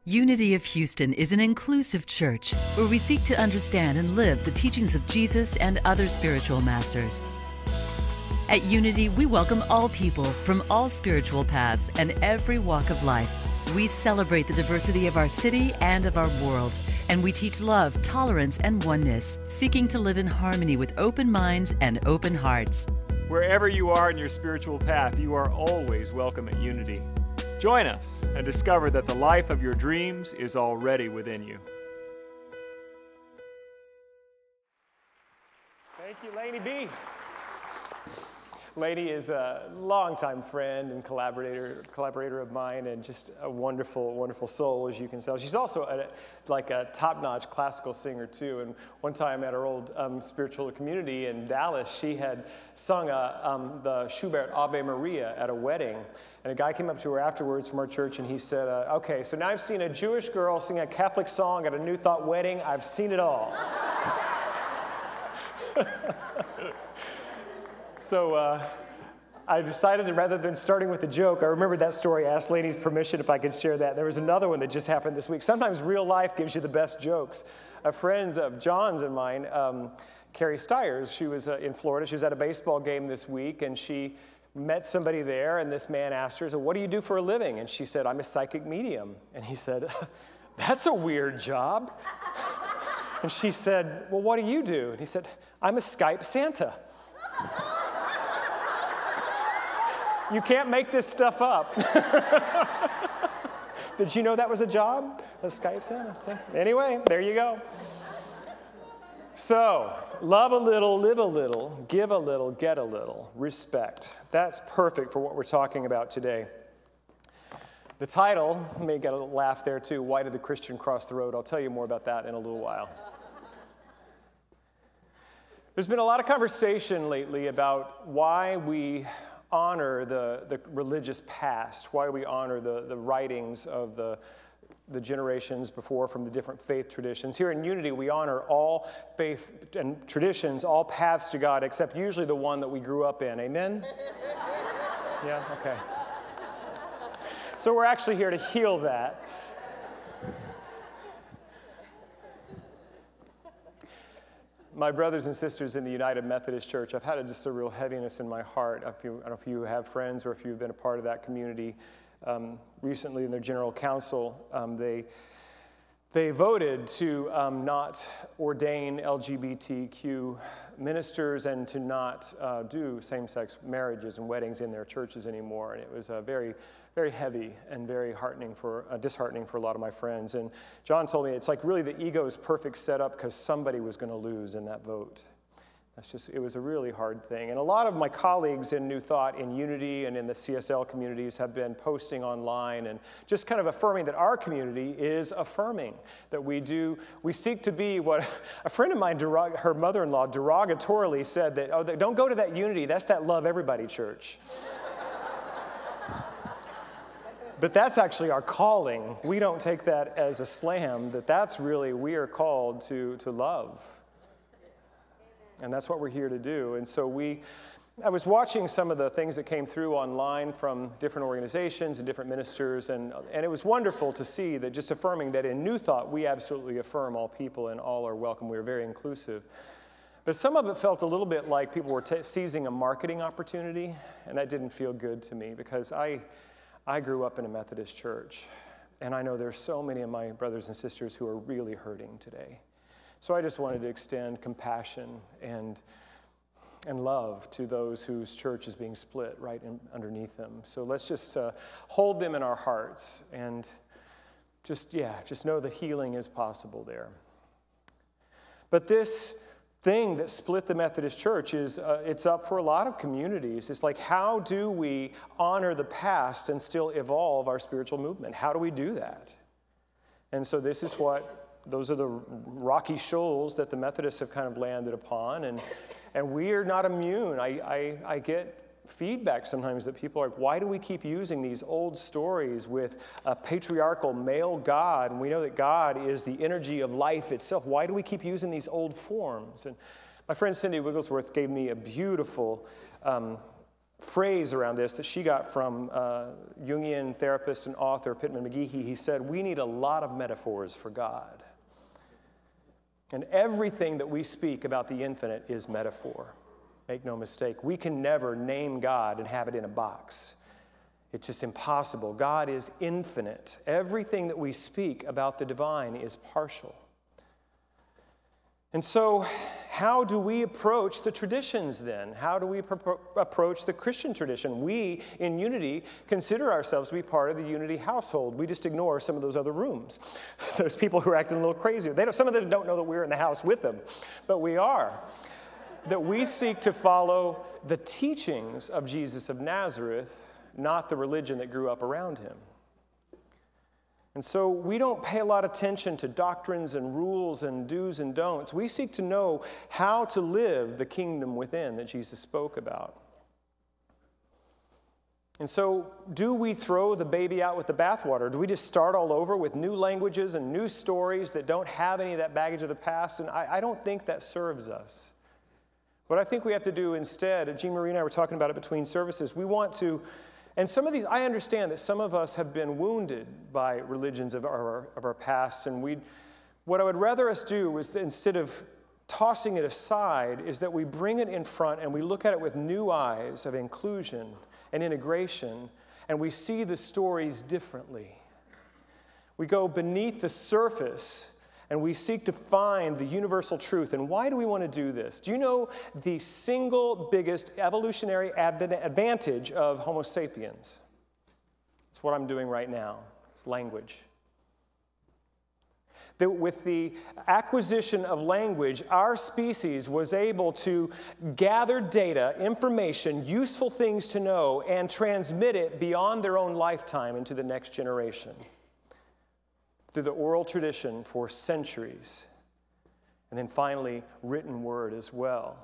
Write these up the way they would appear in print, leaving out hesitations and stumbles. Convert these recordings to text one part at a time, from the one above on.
Unity of Houston is an inclusive church where we seek to understand and live the teachings of Jesus and other spiritual masters. At Unity, we welcome all people from all spiritual paths and every walk of life. We celebrate the diversity of our city and of our world, and we teach love, tolerance, and oneness, seeking to live in harmony with open minds and open hearts. Wherever you are in your spiritual path, you are always welcome at Unity. Join us and discover that the life of your dreams is already within you. Thank you, Lainey B. Lainey is a longtime friend and collaborator of mine, and just a wonderful, wonderful soul, as you can tell. She's also a top-notch classical singer, too. And one time at our old spiritual community in Dallas, she had sung the Schubert Ave Maria at a wedding. And a guy came up to her afterwards from our church, and he said, okay, so now I've seen a Jewish girl sing a Catholic song at a New Thought wedding. I've seen it all. So I decided that rather than starting with a joke, I remembered that story, I asked Lainey's permission if I could share that. There was another one that just happened this week. Sometimes real life gives you the best jokes. A friend of John's and mine, Carrie Stiers, she was in Florida. She was at a baseball game this week, and she met somebody there, and this man asked her, so what do you do for a living? And she said, I'm a psychic medium. And he said, that's a weird job. And she said, well, what do you do? And he said, I'm a Skype Santa. You can't make this stuff up. Did you know that was a job? A Skype Santa? So, anyway, there you go. So, love a little, live a little, give a little, get a little, respect. That's perfect for what we're talking about today. The title, you may get a laugh there too, Why Did the Christian Cross the Road? I'll tell you more about that in a little while. There's been a lot of conversation lately about why we honor the religious past, why we honor the writings of the generations before from the different faith traditions. Here in Unity, we honor all faith and traditions, all paths to God, except usually the one that we grew up in. Amen? Yeah? Okay. So we're actually here to heal that. My brothers and sisters in the United Methodist Church, I've had just a real heaviness in my heart. I don't know if you have friends or if you've been a part of that community. Recently in their general council, they voted to not ordain LGBTQ ministers and to not do same-sex marriages and weddings in their churches anymore. And it was very, very heavy and very disheartening for a lot of my friends. And John told me it's like really the ego's perfect setup because somebody was going to lose in that vote. It was a really hard thing. And a lot of my colleagues in New Thought, in Unity, and in the CSL communities have been posting online and just kind of affirming that our community is affirming, that we seek to be what a friend of mine, her mother-in-law, derogatorily said that, oh, don't go to that Unity, that's that love everybody church. But that's actually our calling. We don't take that as a slam, that's really, we are called to love. And that's what we're here to do. And so I was watching some of the things that came through online from different organizations and different ministers, and it was wonderful to see that just affirming that in New Thought, we absolutely affirm all people and all are welcome. We are very inclusive. But some of it felt a little bit like people were seizing a marketing opportunity, and that didn't feel good to me because I grew up in a Methodist church, and I know there's so many of my brothers and sisters who are really hurting today. So I just wanted to extend compassion and love to those whose church is being split right underneath them. So let's just hold them in our hearts and just know that healing is possible there. But this thing that split the Methodist Church it's up for a lot of communities. It's like, how do we honor the past and still evolve our spiritual movement? How do we do that? And so those are the rocky shoals that the Methodists have kind of landed upon, and we are not immune. I get feedback sometimes that people are like, why do we keep using these old stories with a patriarchal male God, and we know that God is the energy of life itself? Why do we keep using these old forms? And my friend Cindy Wigglesworth gave me a beautiful phrase around this that she got from Jungian therapist and author Pittman McGehee. He said, we need a lot of metaphors for God. And everything that we speak about the infinite is metaphor. Make no mistake. We can never name God and have it in a box. It's just impossible. God is infinite. Everything that we speak about the divine is partial. And so, how do we approach the traditions then? How do we approach the Christian tradition? We, in Unity, consider ourselves to be part of the Unity household. We just ignore some of those other rooms. Those people who are acting a little crazy. Some of them don't know that we're in the house with them, but we are. That we seek to follow the teachings of Jesus of Nazareth, not the religion that grew up around him. And so we don't pay a lot of attention to doctrines and rules and do's and don'ts. We seek to know how to live the kingdom within that Jesus spoke about. And so do we throw the baby out with the bathwater? Do we just start all over with new languages and new stories that don't have any of that baggage of the past? And I don't think that serves us. What I think we have to do instead, Jean Marie and I were talking about it between services, we want to. And some of these, I understand that some of us have been wounded by religions of our past, and what I would rather us do is that instead of tossing it aside, is that we bring it in front and we look at it with new eyes of inclusion and integration, and we see the stories differently. We go beneath the surface and we seek to find the universal truth. And why do we want to do this? Do you know the single biggest evolutionary advantage of Homo sapiens? It's what I'm doing right now. It's language. That with the acquisition of language, our species was able to gather data, information, useful things to know, and transmit it beyond their own lifetime into the next generation. Through the oral tradition for centuries. And then finally, written word as well.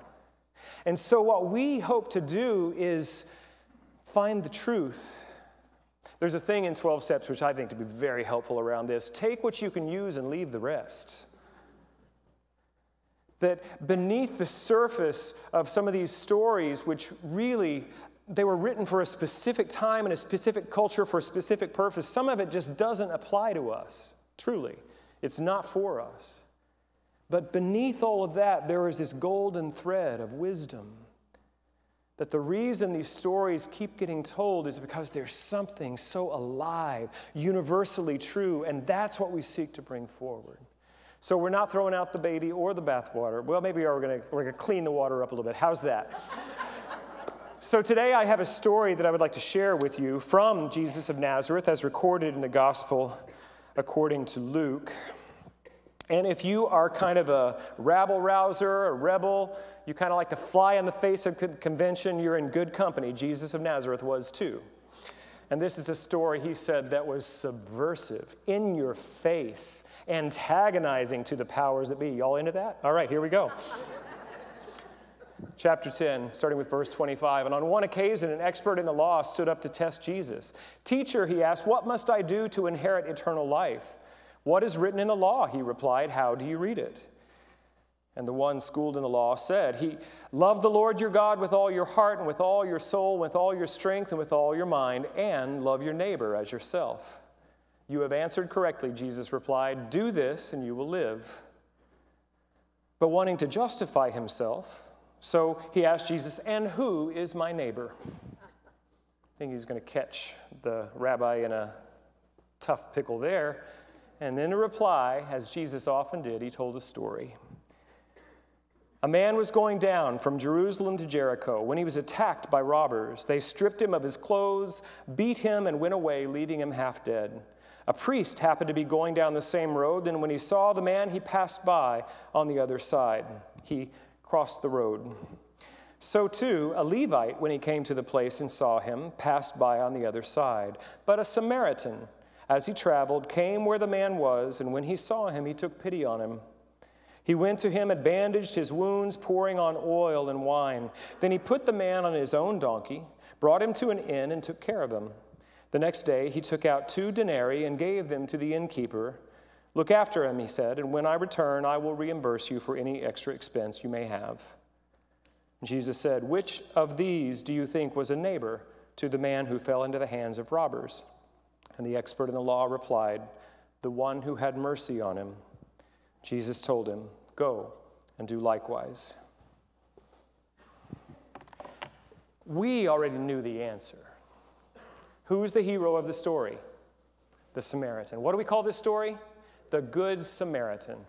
And so what we hope to do is find the truth. There's a thing in 12 Steps which I think to be very helpful around this. Take what you can use and leave the rest. That beneath the surface of some of these stories, which really, they were written for a specific time and a specific culture for a specific purpose, some of it just doesn't apply to us. Truly, it's not for us. But beneath all of that, there is this golden thread of wisdom. That the reason these stories keep getting told is because there's something so alive, universally true, and that's what we seek to bring forward. So we're not throwing out the baby or the bathwater. Well, maybe we're going to clean the water up a little bit. How's that? So today I have a story that I would like to share with you from Jesus of Nazareth as recorded in the Gospel according to Luke. And if you are kind of a rabble-rouser, a rebel, you kind of like to fly on the face of convention, you're in good company. Jesus of Nazareth was too. And this is a story, he said, that was subversive, in your face, antagonizing to the powers that be. Y'all into that? All right, here we go. Chapter 10, starting with verse 25. And on one occasion, an expert in the law stood up to test Jesus. Teacher, he asked, what must I do to inherit eternal life? What is written in the law? He replied, how do you read it? And the one schooled in the law said, love the Lord your God with all your heart and with all your soul, with all your strength and with all your mind, and love your neighbor as yourself. You have answered correctly, Jesus replied. Do this and you will live. But wanting to justify himself, so he asked Jesus, and who is my neighbor? I think he's going to catch the rabbi in a tough pickle there. And in a reply, as Jesus often did, he told a story. A man was going down from Jerusalem to Jericho when he was attacked by robbers. They stripped him of his clothes, beat him, and went away, leaving him half dead. A priest happened to be going down the same road, and when he saw the man, he passed by on the other side. He crossed the road. So too, a Levite, when he came to the place and saw him, passed by on the other side. But a Samaritan, as he traveled, came where the man was, and when he saw him, he took pity on him. He went to him and bandaged his wounds, pouring on oil and wine. Then he put the man on his own donkey, brought him to an inn, and took care of him. The next day he took out 2 denarii and gave them to the innkeeper. Look after him, he said, and when I return, I will reimburse you for any extra expense you may have. Jesus said, "Which of these do you think was a neighbor to the man who fell into the hands of robbers?" And the expert in the law replied, "The one who had mercy on him." Jesus told him, "Go and do likewise." We already knew the answer. Who's the hero of the story? The Samaritan. What do we call this story? The Good Samaritan.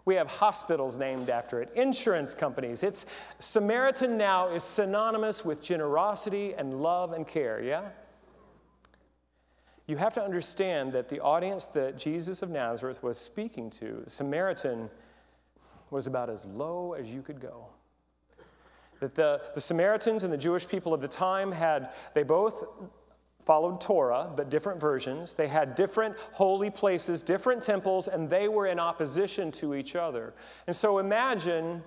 We have hospitals named after it, insurance companies. Samaritan now is synonymous with generosity and love and care, yeah? You have to understand that the audience that Jesus of Nazareth was speaking to, Samaritan, was about as low as you could go. That the Samaritans and the Jewish people of the time they both followed Torah, but different versions. They had different holy places, different temples, and they were in opposition to each other. And so imagine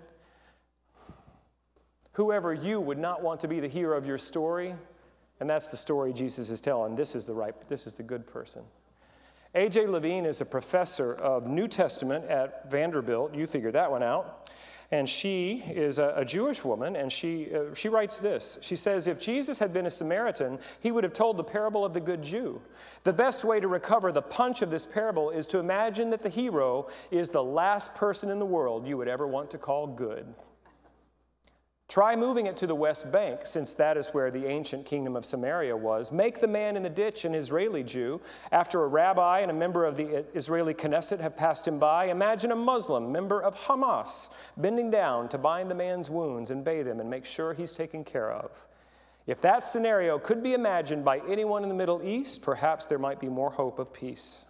whoever you would not want to be the hero of your story, and that's the story Jesus is telling. This is the good person. A.J. Levine is a professor of New Testament at Vanderbilt. You figure that one out. And she is a Jewish woman, and she writes this. She says, if Jesus had been a Samaritan, he would have told the parable of the good Jew. The best way to recover the punch of this parable is to imagine that the hero is the last person in the world you would ever want to call good. Try moving it to the West Bank, since that is where the ancient kingdom of Samaria was. Make the man in the ditch an Israeli Jew. After a rabbi and a member of the Israeli Knesset have passed him by, imagine a Muslim member of Hamas bending down to bind the man's wounds and bathe him and make sure he's taken care of. If that scenario could be imagined by anyone in the Middle East, perhaps there might be more hope of peace.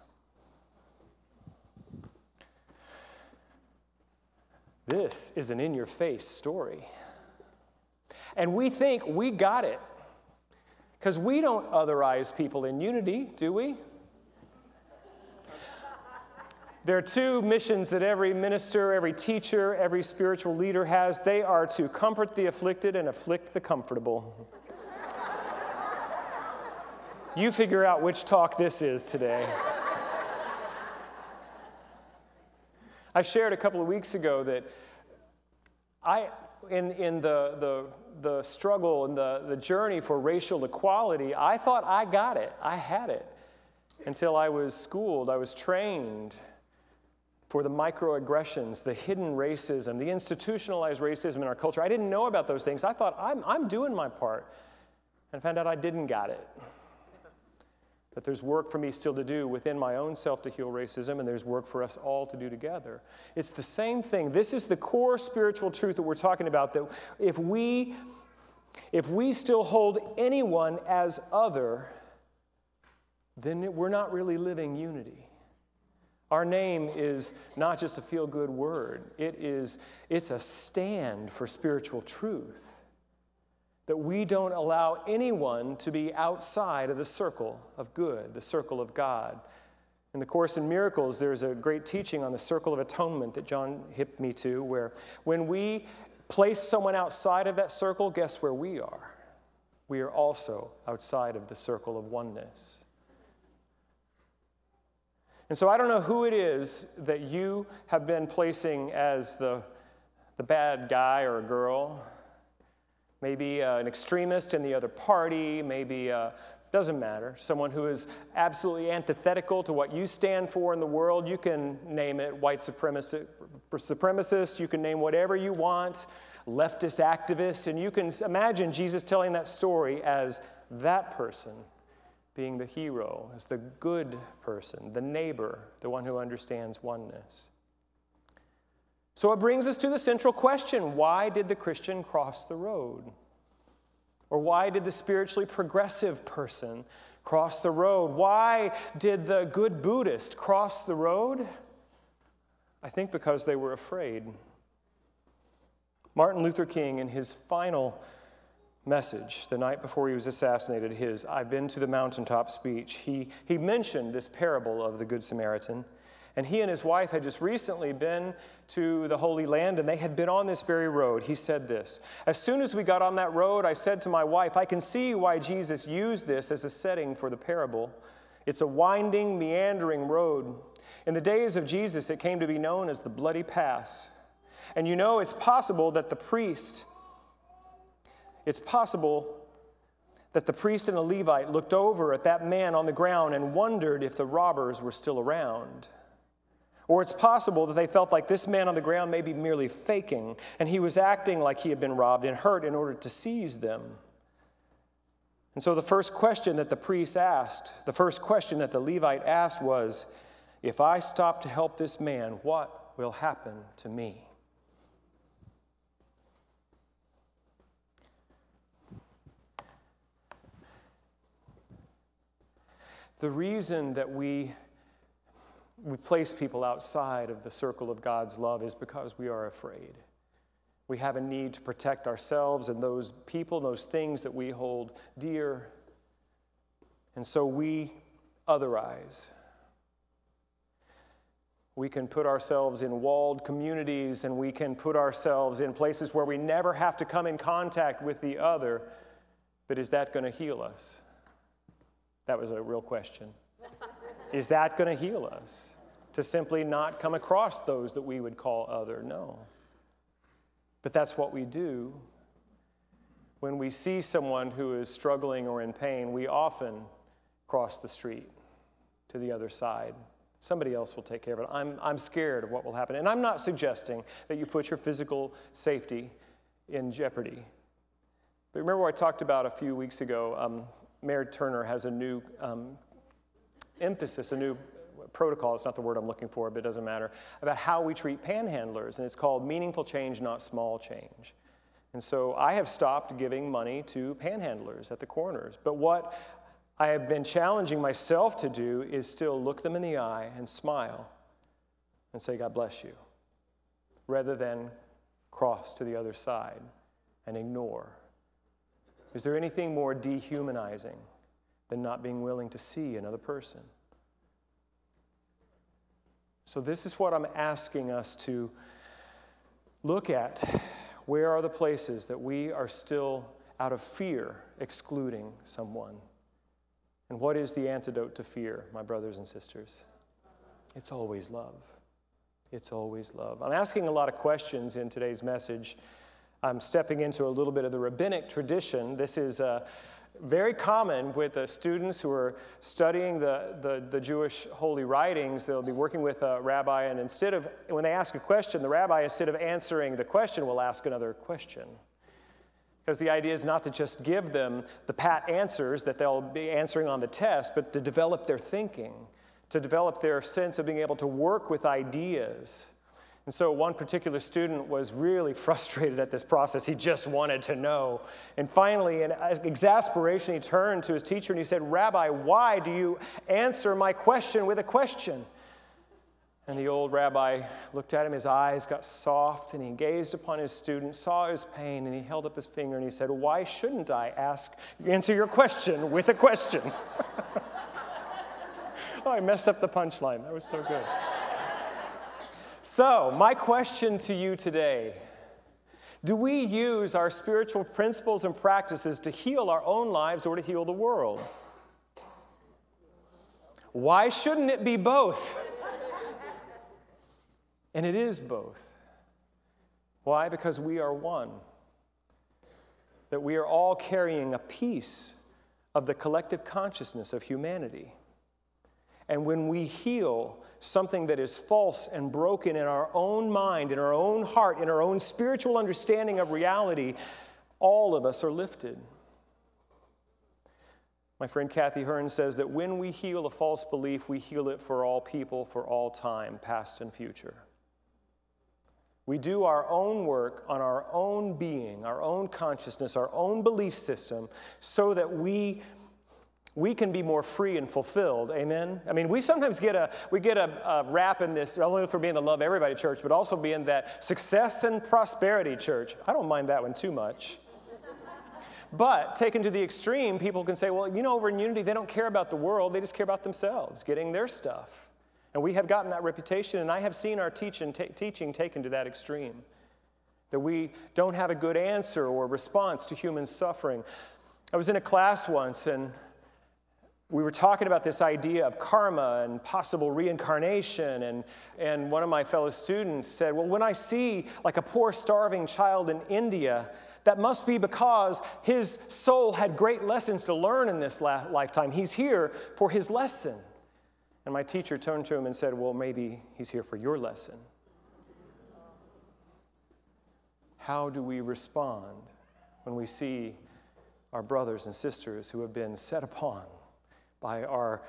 This is an in-your-face story. And we think we got it, because we don't otherize people in unity, do we? There are two missions that every minister, every teacher, every spiritual leader has. They are to comfort the afflicted and afflict the comfortable. You figure out which talk this is today. I shared a couple of weeks ago that in the struggle and the journey for racial equality, I thought I got it. I had it. Until I was schooled, I was trained for the microaggressions, the hidden racism, the institutionalized racism in our culture. I didn't know about those things. I thought, I'm doing my part. And I found out I didn't got it. That there's work for me still to do within my own self to heal racism, and there's work for us all to do together. It's the same thing. This is the core spiritual truth that we're talking about, that if we still hold anyone as other, then we're not really living unity. Our name is not just a feel-good word. It's a stand for spiritual truth. That we don't allow anyone to be outside of the circle of good, the circle of God. In the Course in Miracles, there's a great teaching on the circle of atonement that John hipped me to, where when we place someone outside of that circle, guess where we are? We are also outside of the circle of oneness. And so I don't know who it is that you have been placing as the bad guy or girl. Maybe an extremist in the other party, maybe, doesn't matter, someone who is absolutely antithetical to what you stand for in the world. You can name it white supremacist, you can name whatever you want, leftist activist, and you can imagine Jesus telling that story as that person being the hero, as the good person, the neighbor, the one who understands oneness. So it brings us to the central question: why did the Christian cross the road? Or why did the spiritually progressive person cross the road? Why did the good Buddhist cross the road? I think because they were afraid. Martin Luther King, in his final message, the night before he was assassinated, his "I've been to the mountaintop" speech, he mentioned this parable of the Good Samaritan. And he and his wife had just recently been to the Holy Land, and they had been on this very road. He said this: "As soon as we got on that road, I said to my wife, I can see why Jesus used this as a setting for the parable. It's a winding, meandering road. In the days of Jesus, it came to be known as the Bloody Pass. And you know, it's possible that the priest It's possible that the priest and the Levite looked over at that man on the ground and wondered if the robbers were still around. Or it's possible that they felt like this man on the ground may be merely faking, and he was acting like he had been robbed and hurt in order to seize them. And so the first question that the priest asked, the first question that the Levite asked was, if I stop to help this man, what will happen to me? The reason that we place people outside of the circle of God's love is because we are afraid. We have a need to protect ourselves and those people, those things that we hold dear. And so we otherize. We can put ourselves in walled communities, and we can put ourselves in places where we never have to come in contact with the other. But is that going to heal us? That was a real question. Is that going to heal us? To simply not come across those that we would call other? No. But that's what we do. When we see someone who is struggling or in pain, we often cross the street to the other side. Somebody else will take care of it. I'm scared of what will happen. And I'm not suggesting that you put your physical safety in jeopardy. But remember what I talked about a few weeks ago? Mayor Turner has a new emphasis, a new protocol, it's not the word I'm looking for, but it doesn't matter, about how we treat panhandlers, and it's called meaningful change, not small change. And so I have stopped giving money to panhandlers at the corners, but what I have been challenging myself to do is still look them in the eye and smile and say, God bless you, rather than cross to the other side and ignore. Is there anything more dehumanizing than not being willing to see another person? So this is what I'm asking us to look at. Where are the places that we are still, out of fear, excluding someone? And what is the antidote to fear, my brothers and sisters? It's always love. It's always love. I'm asking a lot of questions in today's message. I'm stepping into a little bit of the rabbinic tradition. This is very common with the students who are studying the Jewish holy writings. They'll be working with a rabbi, and when they ask a question, the rabbi, instead of answering the question, will ask another question. Because the idea is not to just give them the pat answers that they'll be answering on the test, but to develop their thinking, to develop their sense of being able to work with ideas. And so one particular student was really frustrated at this process. He just wanted to know. And finally, in exasperation, he turned to his teacher and he said, Rabbi, why do you answer my question with a question? And the old rabbi looked at him, his eyes got soft, and he gazed upon his student, saw his pain, and he held up his finger and he said, why shouldn't I answer your question with a question? Oh, I messed up the punchline. That was so good. So, my question to you today, do we use our spiritual principles and practices to heal our own lives or to heal the world? Why shouldn't it be both? And it is both. Why? Because we are one. That we are all carrying a piece of the collective consciousness of humanity. And when we heal something that is false and broken in our own mind, in our own heart, in our own spiritual understanding of reality, all of us are lifted. My friend Kathy Hearn says that when we heal a false belief, we heal it for all people, for all time, past and future. We do our own work on our own being, our own consciousness, our own belief system, so that we can be more free and fulfilled. Amen? I mean, we sometimes get a rap in this, not only for being the Love Everybody church, but also being that success and prosperity church. I don't mind that one too much. But taken to the extreme, people can say, well, over in Unity, they don't care about the world. They just care about themselves, getting their stuff. And we have gotten that reputation, and I have seen our teaching taken to that extreme, that we don't have a good answer or response to human suffering. I was in a class once, and we were talking about this idea of karma and possible reincarnation, and one of my fellow students said, well, when I see like a poor starving child in India, that must be because his soul had great lessons to learn in this lifetime. He's here for his lesson. And my teacher turned to him and said, well, maybe he's here for your lesson. How do we respond when we see our brothers and sisters who have been set upon by our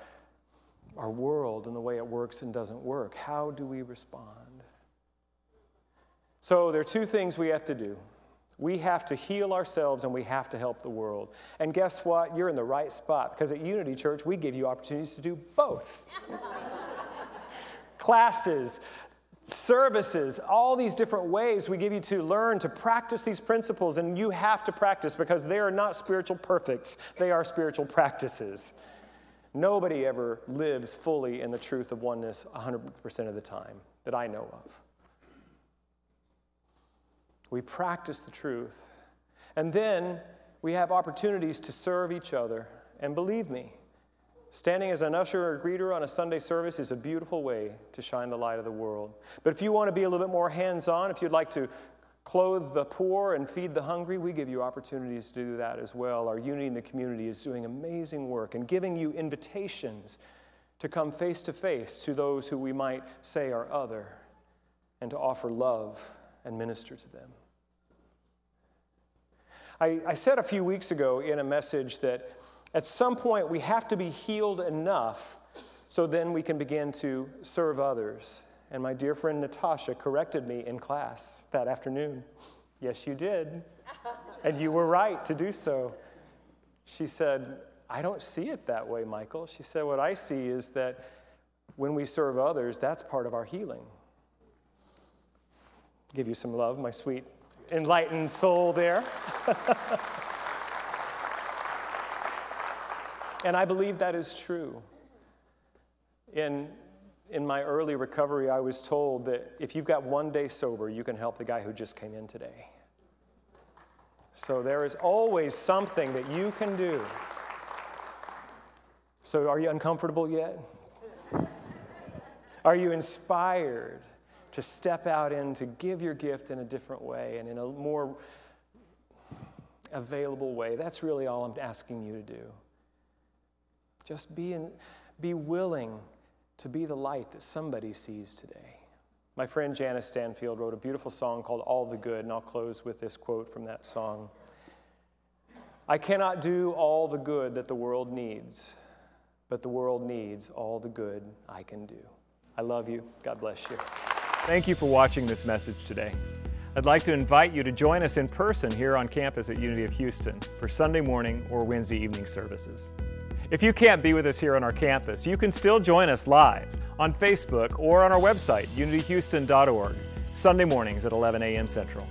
world and the way it works and doesn't work? How do we respond? So there are two things we have to do. We have to heal ourselves and we have to help the world. And guess what? You're in the right spot, because at Unity Church, we give you opportunities to do both. Classes, services, all these different ways we give you to learn to practice these principles, and you have to practice because they are not spiritual perfects. They are spiritual practices. Nobody ever lives fully in the truth of oneness 100% of the time that I know of. We practice the truth, and then we have opportunities to serve each other. And believe me, standing as an usher or greeter on a Sunday service is a beautiful way to shine the light of the world. But if you want to be a little bit more hands-on, if you'd like to clothe the poor and feed the hungry, we give you opportunities to do that as well. Our Unity in the Community is doing amazing work and giving you invitations to come face to face to those who we might say are other, and to offer love and minister to them. I said a few weeks ago in a message that at some point we have to be healed enough so then we can begin to serve others. And my dear friend Natasha corrected me in class that afternoon. Yes, you did. And you were right to do so. She said, I don't see it that way, Michael. She said, what I see is that when we serve others, that's part of our healing. Give you some love, my sweet, enlightened soul there. And I believe that is true. In my early recovery, I was told that if you've got one day sober, you can help the guy who just came in today. So there is always something that you can do. So are you uncomfortable yet? Are you inspired to step out and to give your gift in a different way and in a more available way? That's really all I'm asking you to do. Just be willing to be the light that somebody sees today. My friend Janice Stanfield wrote a beautiful song called All the Good, and I'll close with this quote from that song. I cannot do all the good that the world needs, but the world needs all the good I can do. I love you. God bless you. Thank you for watching this message today. I'd like to invite you to join us in person here on campus at Unity of Houston for Sunday morning or Wednesday evening services. If you can't be with us here on our campus, you can still join us live on Facebook or on our website, unityhouston.org, Sunday mornings at 11 a.m. Central.